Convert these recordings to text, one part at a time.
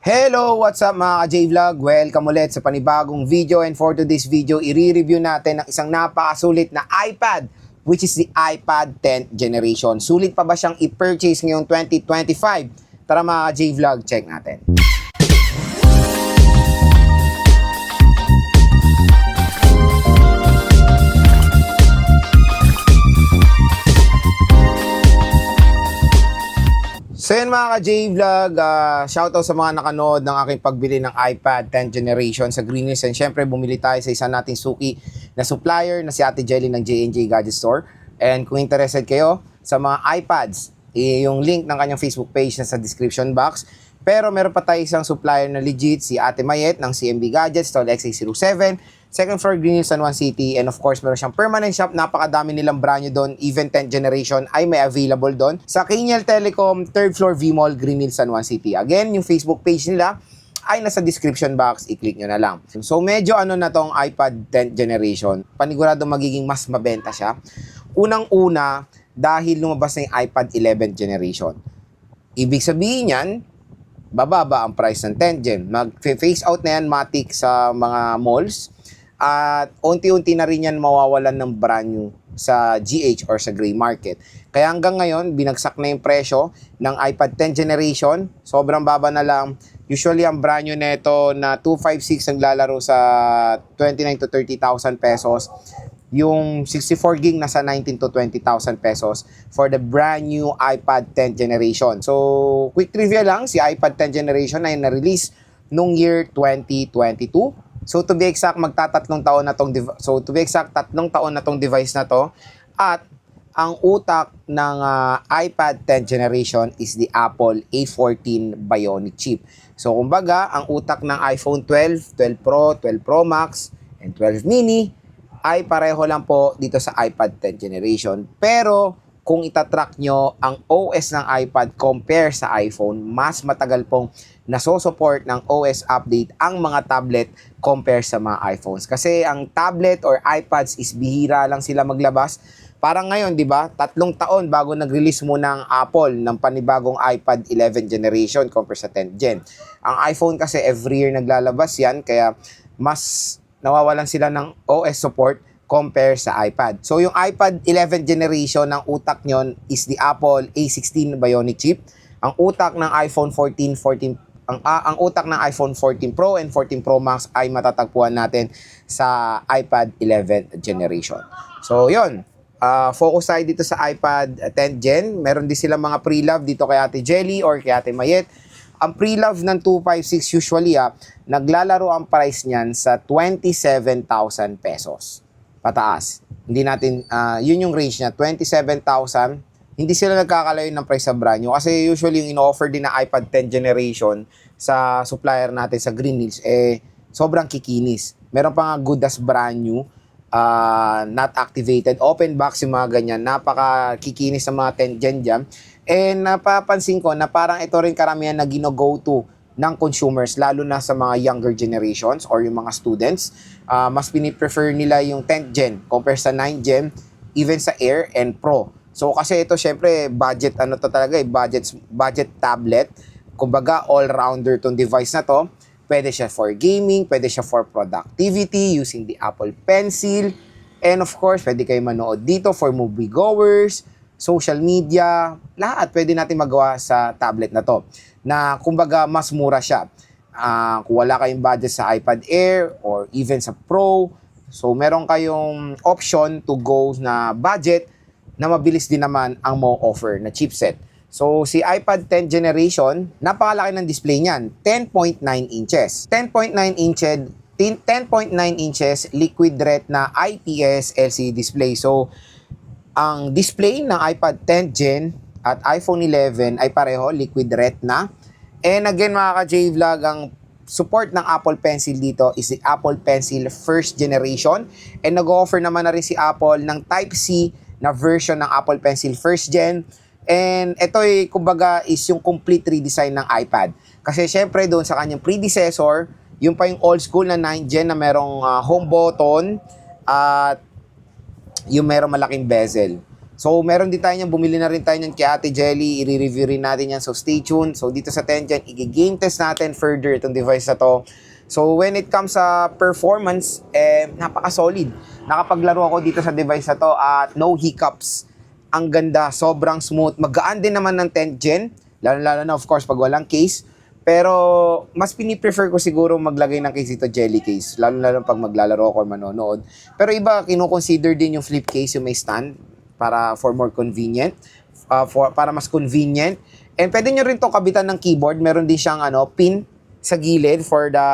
Hello! What's up mga ka-J-Vlog? Welcome ulit sa panibagong video, and for today's video, i-review natin ang isang napakasulit na iPad, which is the iPad 10th generation. Sulit pa ba siyang i-purchase ngayong 2025? Tara mga ka-J-Vlog, check natin. So yun mga ka-J-Vlog, shoutout sa mga nakanood ng aking pagbili ng iPad 10th generation sa Green Hills. And syempre bumili tayo sa isa nating suki na supplier na si Ate Jelly ng J&J Gadget Store. And kung interested kayo sa mga iPads, yung link ng kanyang Facebook page na sa description box. Pero meron pa tayo isang supplier na legit, si Ate Mayet ng CMB Gadgets, Stall XA07, second floor Green Hills, San Juan City. And of course, meron siyang permanent shop. Napakadami nilang brand new doon. Even 10th generation ay may available doon. Sa Kiniel Telecom, third floor V-Mall, Green Hills, San Juan City. Again, yung Facebook page nila ay nasa description box. I-click nyo na lang. So, medyo ano na tong iPad 10th generation. Panigurado magiging mas mabenta siya. Unang-una, dahil lumabas na yung iPad 11th generation. Ibig sabihin yan, bababa ang price ng 10th gen. Mag-phase out na yan, matik sa mga malls. At unti-unti na rin yan mawawalan ng brand new sa GH or sa gray market. Kaya hanggang ngayon, binagsak na yung presyo ng iPad 10th generation. Sobrang baba na lang. Usually, ang brand new neto na 256 ang lalaro sa 29 to 30,000 pesos. Yung 64 gig nasa 19 to 20,000 pesos for the brand new iPad 10th generation. So, quick trivia lang, si iPad 10th generation ay na-release nung year 2022. So to be exact, tatlong taon na tong device na to. At ang utak ng iPad 10th generation is the Apple A14 Bionic chip. So kumbaga, ang utak ng iPhone 12, 12 Pro, 12 Pro Max, and 12 mini ay pareho lang po dito sa iPad 10th generation. Pero kung itatrack nyo ang OS ng iPad compare sa iPhone, mas matagal pong nasosupport ng OS update ang mga tablet compare sa mga iPhones. Kasi ang tablet or iPads is bihira lang sila maglabas. Parang ngayon, di ba? 3 taon bago nag-release muna ang Apple ng panibagong iPad 11th generation compare sa 10th gen. Ang iPhone kasi every year naglalabas yan, kaya mas nawawalan sila ng OS support compare sa iPad. So yung iPad 11th generation, ng utak nyon is the Apple A16 Bionic chip. Ang utak ng iPhone 14 ang utak ng iPhone 14 Pro and 14 Pro Max ay matatagpuan natin sa iPad 11th generation. So yun, focus tayo dito sa iPad 10th gen. Meron din silang mga pre-love dito kay Ate Jelly or kay Ate Mayet. Ang pre-love ng 256 usually naglalaro ang price niyan sa 27,000 pesos. Pataas. Hindi natin, yun yung range niya, 27,000. Hindi sila nagkakalayo ng price sa brand new. Kasi usually yung in-offer din na iPad 10th generation sa supplier natin sa Green Hills, sobrang kikinis. Meron pa nga good as brand new, not activated, open box yung mga ganyan. Napaka kikinis sa mga 10th gen dyan. And napapansin ko na parang ito rin karamihan na gino-go-to ng consumers, lalo na sa mga younger generations or yung mga students. Mas piniprefer nila yung 10th gen compare sa 9th gen, even sa Air and Pro. So kasi ito syempre budget budget tablet. Kumbaga all-rounder tong device na to. Pwede siya for gaming, pwede siya for productivity using the Apple Pencil. And of course, pwede kayo manood dito for moviegoers, social media, lahat pwede natin magawa sa tablet na to. Na kumbaga mas mura siya. Kung wala kayong budget sa iPad Air or even sa Pro, so meron kayong option to go na budget na mabilis din naman ang mo offer na chipset. So si iPad 10th generation, napakalaki ng display niyan, 10.9 inches. 10.9 inches liquid retina IPS LCD display. So ang display ng iPad 10th gen at iPhone 11 ay pareho, liquid retina. And again mga ka-J-Vlog, ang support ng Apple Pencil dito is the Apple Pencil first generation. And nag-offer naman na rin si Apple ng Type-C na version ng Apple Pencil first gen. And ito kumbaga is yung complete redesign ng iPad. Kasi syempre doon sa kanyang predecessor, yung pa yung old school na 9th gen na merong home button at yung merong malaking bezel. So, meron din tayo niyan, bumili na rin tayo niyan kay Ate Jelly, i-review rin natin yan, so stay tuned. So, dito sa 10 Gen, i-game test natin further itong device na to. So, when it comes sa performance, napaka-solid. Nakapaglaro ako dito sa device na to at no hiccups. Ang ganda, sobrang smooth. Magaan din naman ng 10 Gen, lalo-lalo na of course pag walang case. Pero mas piniprefer ko siguro maglagay ng case dito, jelly case. Lalo-lalo pag maglalaro ako or manonood. Pero iba, kinukonsider din yung flip case, yung may stand, para for more convenient. Para mas convenient. And pwede nyo rin to kabitan ng keyboard. Meron din siyang pin sa gilid for the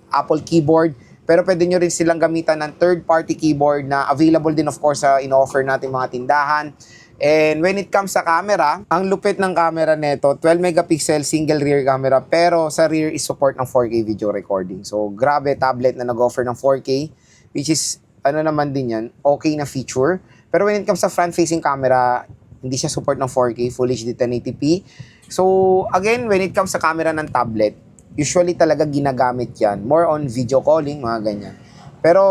Apple keyboard. Pero pwede nyo rin silang gamitan ng third-party keyboard na available din of course sa in-offer natin mga tindahan. And when it comes sa camera, ang lupit ng camera nito, 12 megapixel single rear camera, pero sa rear is support ng 4K video recording. So grabe, tablet na nag-offer ng 4K, which is ano naman din yan, okay na feature. Pero when it comes sa front-facing camera, hindi siya support ng 4K, Full HD 1080p. So again, when it comes sa camera ng tablet, usually talaga ginagamit yan. More on video calling, mga ganyan. Pero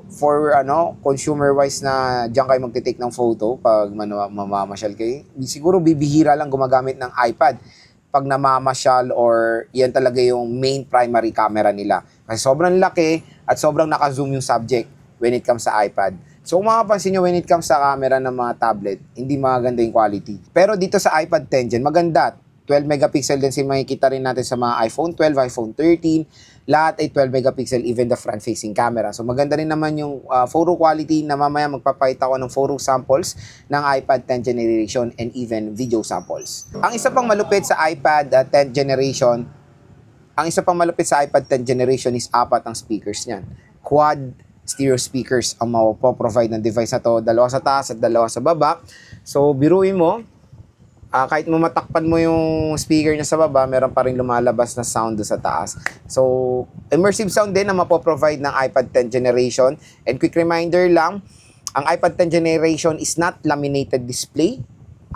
for consumer wise na diyan kayo magte-take ng photo pag mamamasyal kayo, siguro bibihira lang gumagamit ng iPad pag namamasyal or yan talaga yung main primary camera nila. Kasi sobrang laki at sobrang naka-zoom yung subject when it comes sa iPad. So kung makapansin nyo, when it comes sa camera ng mga tablet, hindi maganda yung quality. Pero dito sa iPad 10 Gen, maganda. 12 megapixel din makikita rin natin sa mga iPhone 12, iPhone 13. Lahat ay 12 megapixel, even the front-facing camera. So maganda rin naman yung photo quality na mamaya magpapakita ko ng photo samples ng iPad 10th generation and even video samples. Ang isa pang malupit sa iPad 10th generation, is apat ang speakers niyan. Quad stereo speakers ang mapoprovide ng device na to. Dalawa sa taas at dalawa sa baba. So biruin mo, kahit mo matakpan mo yung speaker niya sa baba, meron pa rin lumalabas na sound sa taas. So, immersive sound din na mapoprovide ng iPad 10th generation. And quick reminder lang, ang iPad 10th generation is not laminated display.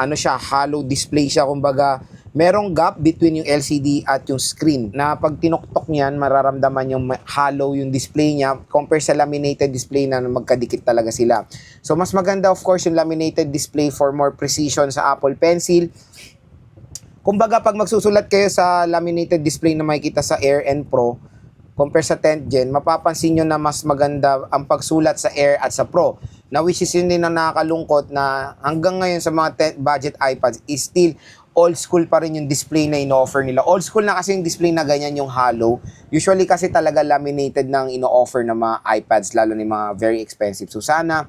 Hollow display siya. Kumbaga, merong gap between yung LCD at yung screen na pag tinuktok niyan, mararamdaman yung hollow yung display niya compare sa laminated display na magkadikit talaga sila. So, mas maganda of course yung laminated display for more precision sa Apple Pencil. Kumbaga, pag magsusulat kayo sa laminated display na makikita sa Air and Pro, compare sa 10th Gen, mapapansin nyo na mas maganda ang pagsulat sa Air at sa Pro. Na which is yun din na nakakalungkot na hanggang ngayon sa mga budget iPads is still old school pa rin yung display na ino-offer nila. Old school na kasi yung display na ganyan yung hollow. Usually kasi talaga laminated ng ino-offer ng mga iPads, lalo na yung mga very expensive. So sana,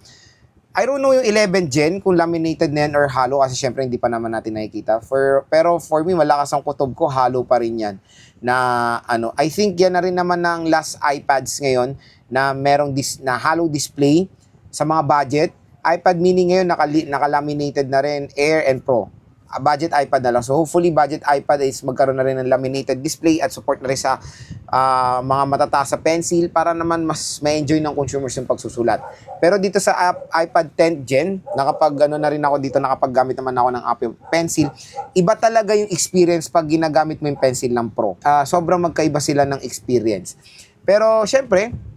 I don't know yung 11 Gen kung laminated na yan or hollow kasi syempre hindi pa naman natin nakikita. Pero for me, malakas ang kutob ko, hollow pa rin yan. Na I think yan na rin naman ng last iPads ngayon na merong na hollow display sa mga budget. iPad mini ngayon naka-laminated na rin, Air and Pro. Budget iPad na lang. So hopefully budget iPad is magkaroon na rin ng laminated display at support na rin sa mga matataas sa pencil para naman mas ma-enjoy ng consumers yung pagsusulat. Pero dito sa iPad 10th Gen, nakapaggamit naman ako ng Apple Pencil, iba talaga yung experience pag ginagamit mo yung pencil ng Pro. Sobrang magkaiba sila ng experience. Pero syempre,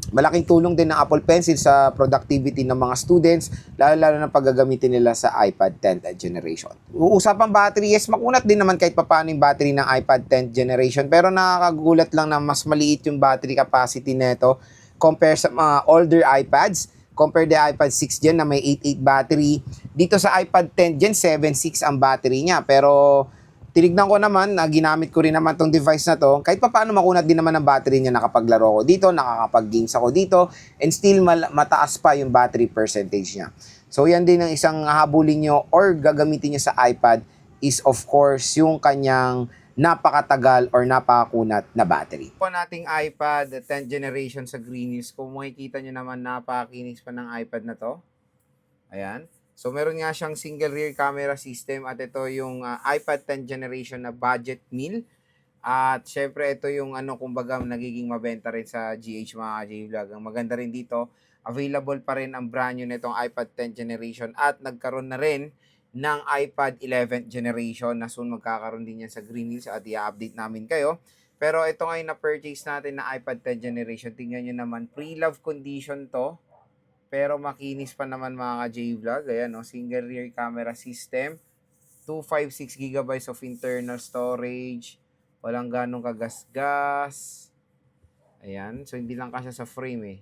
malaking tulong din ng Apple Pencil sa productivity ng mga students, lalo na pag gagamitin nila sa iPad 10th generation. Usapang battery, yes, makunat din naman kahit papaano yung battery ng iPad 10th generation, pero nakakagulat lang na mas maliit yung battery capacity nito compare sa mga older iPads, compare the iPad 6 Gen na may 8.8 battery. Dito sa iPad 10th Gen, 7.6 ang battery niya, pero tinignan ko naman, ginamit ko rin naman tong device na to, kahit pa paano makunat din naman ang battery niya, nakapaglaro ko dito, nakakapag-games ako dito, and still mataas pa yung battery percentage niya. So yan din ang isang habulin nyo or gagamitin nyo sa iPad is of course yung kanyang napakatagal or napakakunat na battery. Po nating iPad 10th generation sa Green Hills, kung makikita nyo naman napakakinis pa ng iPad na to. Ayan. So, meron nga siyang single rear camera system at ito yung iPad 10th generation na budget meal. At syempre, ito yung kumbaga nagiging mabenta rin sa GH mga J-Vlog. Ang maganda rin dito, available pa rin ang brand new nitong iPad 10th generation at nagkaroon na rin ng iPad 11th generation na soon magkakaroon din yan sa Green Hills at i-update namin kayo. Pero ito ngayon na-purchase natin na iPad 10th generation. Tingnan nyo naman, pre-love condition to. pero makinis pa naman mga J-Vlog. Ayan, no? Single rear camera system. 256 gigabytes of internal storage. Walang ganong kagasgas. Ayan. So, hindi lang kasya sa frame eh.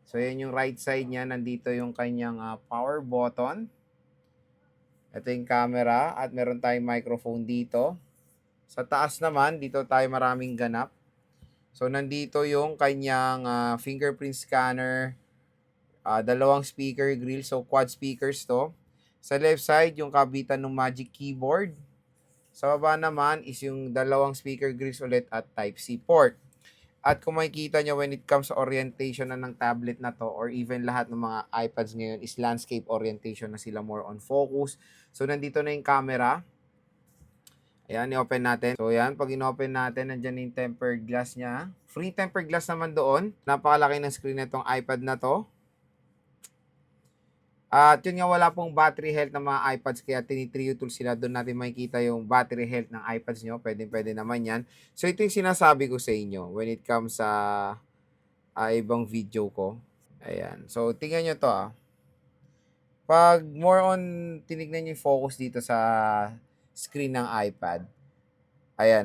So, yan yung right side niya. Nandito yung kanyang power button. Ito yung camera. At meron tayong microphone dito. Sa taas naman, dito tayo maraming ganap. So, nandito yung kanyang fingerprint scanner. Dalawang speaker grill. So, quad speakers to. Sa left side, yung kabitan ng Magic Keyboard. Sa baba naman is yung dalawang speaker grills ulit at Type-C port. At kung makikita nyo when it comes sa orientation na ng tablet na to or even lahat ng mga iPads ngayon is landscape orientation na sila, more on focus. So, nandito na yung camera. Ayan, i-open natin. So, yan. Pag in-open natin, nandyan yung tempered glass niya. Free tempered glass naman doon. Napakalaki ng screen na itong iPad na to. At yun nga, wala pong battery health ng mga iPads, kaya tinitrio tool sila. Doon natin makikita yung battery health ng iPads nyo. Pwede naman yan. So, ito yung sinasabi ko sa inyo when it comes sa ibang video ko. Ayan. So, tingnan nyo to Pag more on tinignan nyo yung focus dito sa screen ng iPad, ayan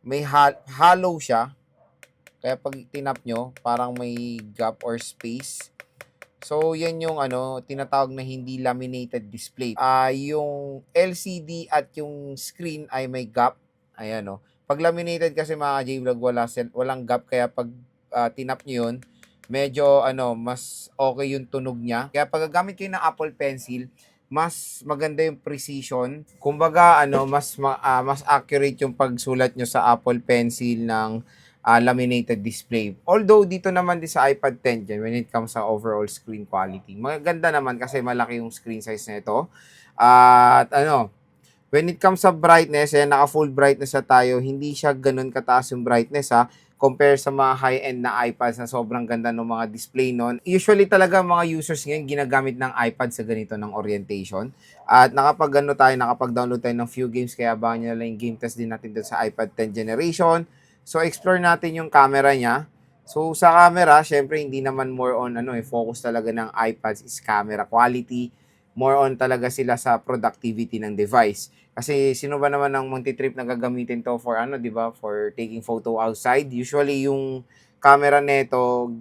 may hollow siya. Kaya pag tinap nyo, parang may gap or space. So, yan yung tinatawag na hindi laminated display. Yung LCD at yung screen ay may gap. Ayan Pag laminated kasi mga J-Vlog, walang gap. Kaya pag tinap nyo yun, medyo mas okay yung tunog niya. Kaya pag gagamit kayo ng Apple Pencil, mas maganda yung precision. Kumbaga, mas accurate yung pagsulat nyo sa Apple Pencil ng laminated display. Although, dito naman din sa iPad 10 dyan, when it comes sa overall screen quality, maganda naman kasi malaki yung screen size nito. At when it comes sa brightness, naka full brightness na tayo, hindi siya ganun kataas yung brightness compare sa mga high-end na iPads na sobrang ganda ng mga display nun. Usually talaga mga users ngayon ginagamit ng iPad sa ganito ng orientation. At nakapag-download tayo ng few games, kaya abangan nyo na lang yung game test din natin doon sa iPad 10 generation. So, explore natin yung camera niya. So, sa camera, syempre, hindi naman more on, focus talaga ng iPads is camera quality. More on talaga sila sa productivity ng device. Kasi, sino ba naman ang multi-trip na gagamitin to for, di ba, for taking photo outside? Usually, yung camera nito,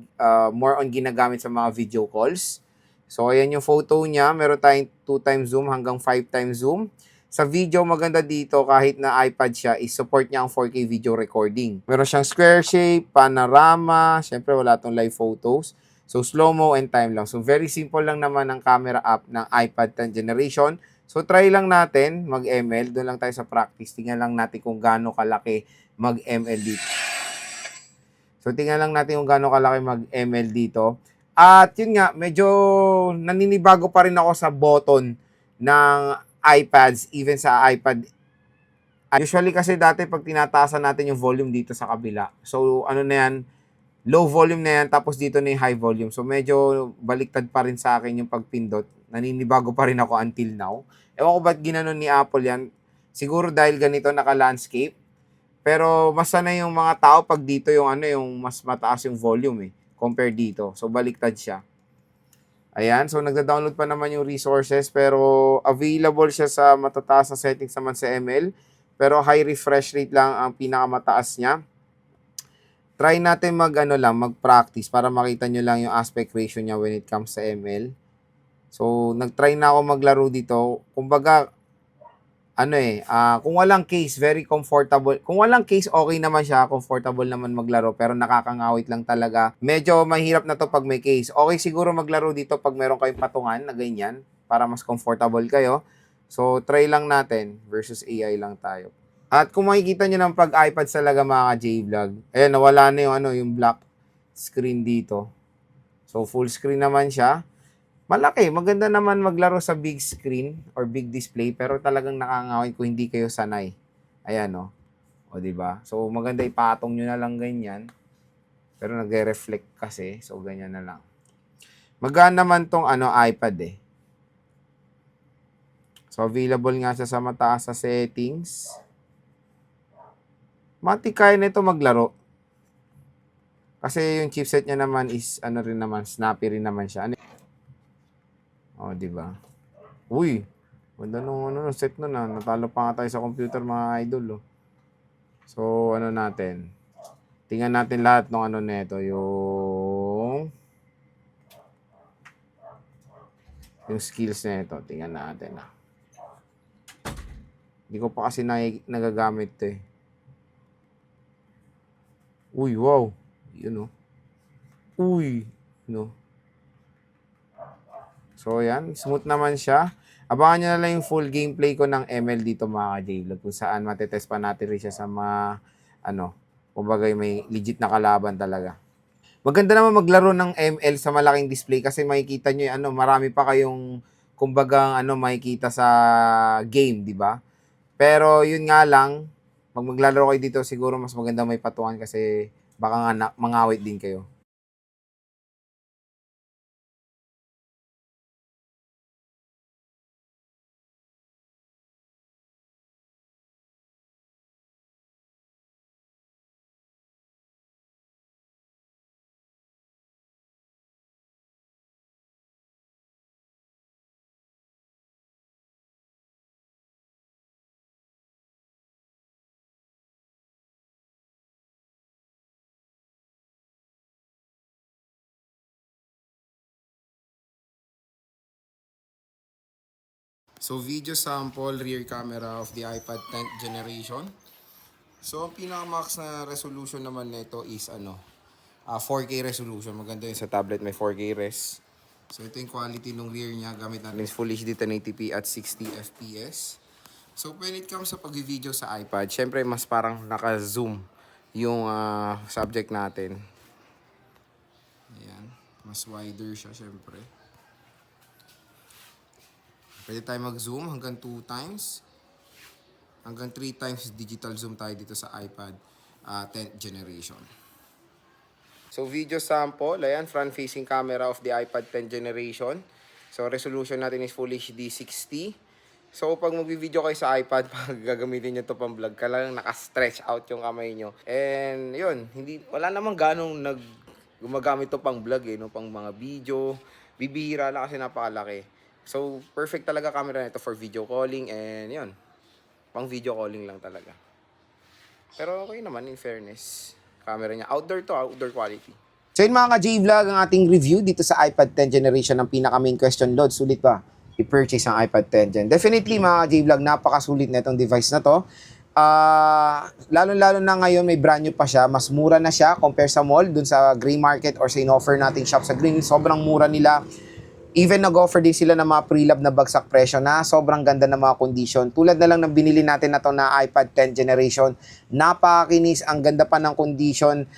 more on ginagamit sa mga video calls. So, ayan yung photo niya. Meron tayong 2x zoom hanggang 5x zoom. Sa video, maganda dito kahit na iPad siya, is-support niya ang 4K video recording. Meron siyang square shape, panorama, syempre wala tong live photos. So, slow-mo and time lang. So, very simple lang naman ang camera app ng iPad 10 generation. So, try lang natin mag-ML. Doon lang tayo sa practice. Tingnan lang natin kung gaano kalaki mag-ML dito. So, tingnan lang natin kung gaano kalaki mag-ML dito. At yun nga, medyo naninibago pa rin ako sa button ng iPads, even sa iPad. Usually kasi dati pag tinataasan natin yung volume dito sa kabila, so na yan, low volume na yan, tapos dito na yung high volume. So medyo baliktad pa rin sa akin yung pagpindot. Naninibago pa rin ako until now. Ewan ko ba't ginanon ni Apple yan. Siguro dahil ganito naka-landscape. Pero mas sanay yung mga tao pag dito yung yung mas mataas yung volume compare dito. So baliktad siya. Ayan, so nagda-download pa naman yung resources, pero available siya sa matataas na settings naman sa ML. Pero high refresh rate lang ang pinakamataas niya. Try natin mag-practice para makita nyo lang yung aspect ratio niya when it comes sa ML. So, nag-try na ako maglaro dito. Kumbaga, kung walang case, very comfortable. Kung walang case, okay naman siya. Comfortable naman maglaro. Pero nakakangawit lang talaga. Medyo mahirap na to pag may case. Okay siguro maglaro dito pag meron kayong patungan na ganyan. Para mas comfortable kayo. So, try lang natin. Versus AI lang tayo. At kung makikita nyo ng pag-iPad talaga mga J-Vlog. Ayan, nawala na yung black screen dito. So, full screen naman siya. Malaki, maganda naman maglaro sa big screen or big display, pero talagang nakangawin kung hindi kayo sanay. Ayan O, di ba? So maganda ipatong nyo na lang ganyan. Pero nagre-reflect kasi, so ganyan na lang. Magaan naman tong iPad So available nga siya sa mataas sa settings. Matikaya na ito maglaro. Kasi yung chipset niya naman is rin naman, snappy rin naman siya. di ba? Uy, ganda nung set nun ah. Natalo pa nga tayo sa computer mga idol, oh. So, ano natin? Tingnan natin lahat ng ano nito, yung skills nito. Tingnan natin ah. Hindi ko pa kasi nagagamit 'to eh. Uy, wow. Yun oh. Uy, no. So, yan. Smooth naman siya. Abangan nyo na lang yung full gameplay ko ng ML dito mga ka-J-Vlog kung saan matetest pa natin rin siya sa mga, kumbaga may legit na kalaban talaga. Maganda naman maglaro ng ML sa malaking display kasi makikita nyo yung marami pa kayong, kumbaga, makikita sa game, di ba? Pero yun nga lang, pag maglalaro kayo dito, siguro mas maganda may patukan kasi baka nga mangawit din kayo. So, video sample, rear camera of the iPad 10th generation. So, ang pinaka-max na resolution naman nito is 4K resolution. Maganda yun sa tablet, may 4K res. So, ito yung quality ng rear niya. Gamit natin Full HD 1080p at 60 FPS. So, when it comes sa pag-video sa iPad, syempre mas parang naka-zoom yung subject natin. Ayan. Mas wider siya, syempre. Pwede tayo mag-zoom hanggang 2 times. Hanggang 3 times digital zoom tayo dito sa iPad 10th generation. So video sample, ayan, front-facing camera of the iPad 10th generation. So resolution natin is Full HD 60. So pag mag-video kayo sa iPad, pag gagamitin nyo to pang vlog, kailangan naka-stretch out yung kamay nyo. And yun, wala namang ganong gumagamit to pang vlog no, pang mga video. Bibihira lang kasi napakalaki. So, perfect talaga camera nito for video calling and yun, pang video calling lang talaga. Pero okay naman in fairness. Camera niya, outdoor quality. So yun mga ka-J-Vlog, ang ating review dito sa iPad 10th generation ng pinaka main question load. Sulit ba i-purchase ang iPad 10 Gen? Definitely mga ka-J-Vlog, napakasulit na itong device na to. Lalo-lalo na ngayon may brand new pa siya, mas mura na siya compare sa mall, dun sa gray market or sa in-offer nating shop sa green. Sobrang mura nila. Even nag-offer din sila ng mga pre-lab na bagsak presyo na sobrang ganda ng mga condition. Tulad na lang ng binili natin na to na iPad 10th generation. Napakakinis, ang ganda pa ng condition.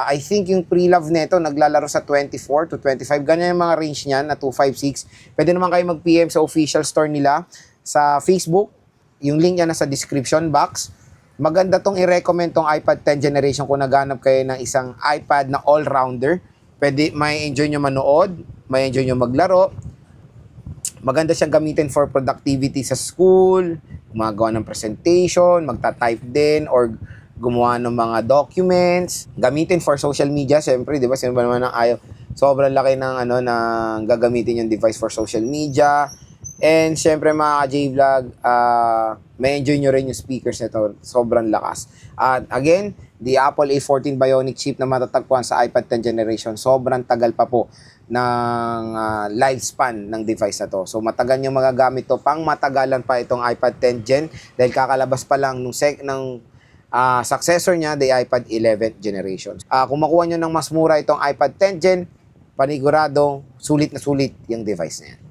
I think yung pre-love nito naglalaro sa 24 to 25. Ganyan yung mga range niyan na 256. Pwede naman kayo mag-PM sa official store nila sa Facebook. Yung link niya nasa description box. Maganda tong i-recommend tong iPad 10th generation kung naghanap kayo ng isang iPad na all-rounder. Pwede, may enjoy nyo manood, may enjoy nyo maglaro. Maganda siyang gamitin for productivity sa school, gumagawa ng presentation, magta-type din, or gumawa ng mga documents. Gamitin for social media, syempre, di ba? Sino ba naman ang ayaw? Sobrang laki ng ng gagamitin yung device for social media. And syempre mga ka-J-Vlog, may enjoy nyo rin yung speakers nito. Sobrang lakas. At again, the Apple A14 Bionic chip na matatagpuan sa iPad 10th generation. Sobrang tagal pa po ng lifespan ng device na to. So matagal nyo magagamit to. Pang matagalan pa itong iPad 10th Gen dahil kakalabas pa lang ng successor niya, the iPad 11th generation. Kung makuha nyo ng mas mura itong iPad 10th Gen, panigurado, sulit na sulit yung device na yan.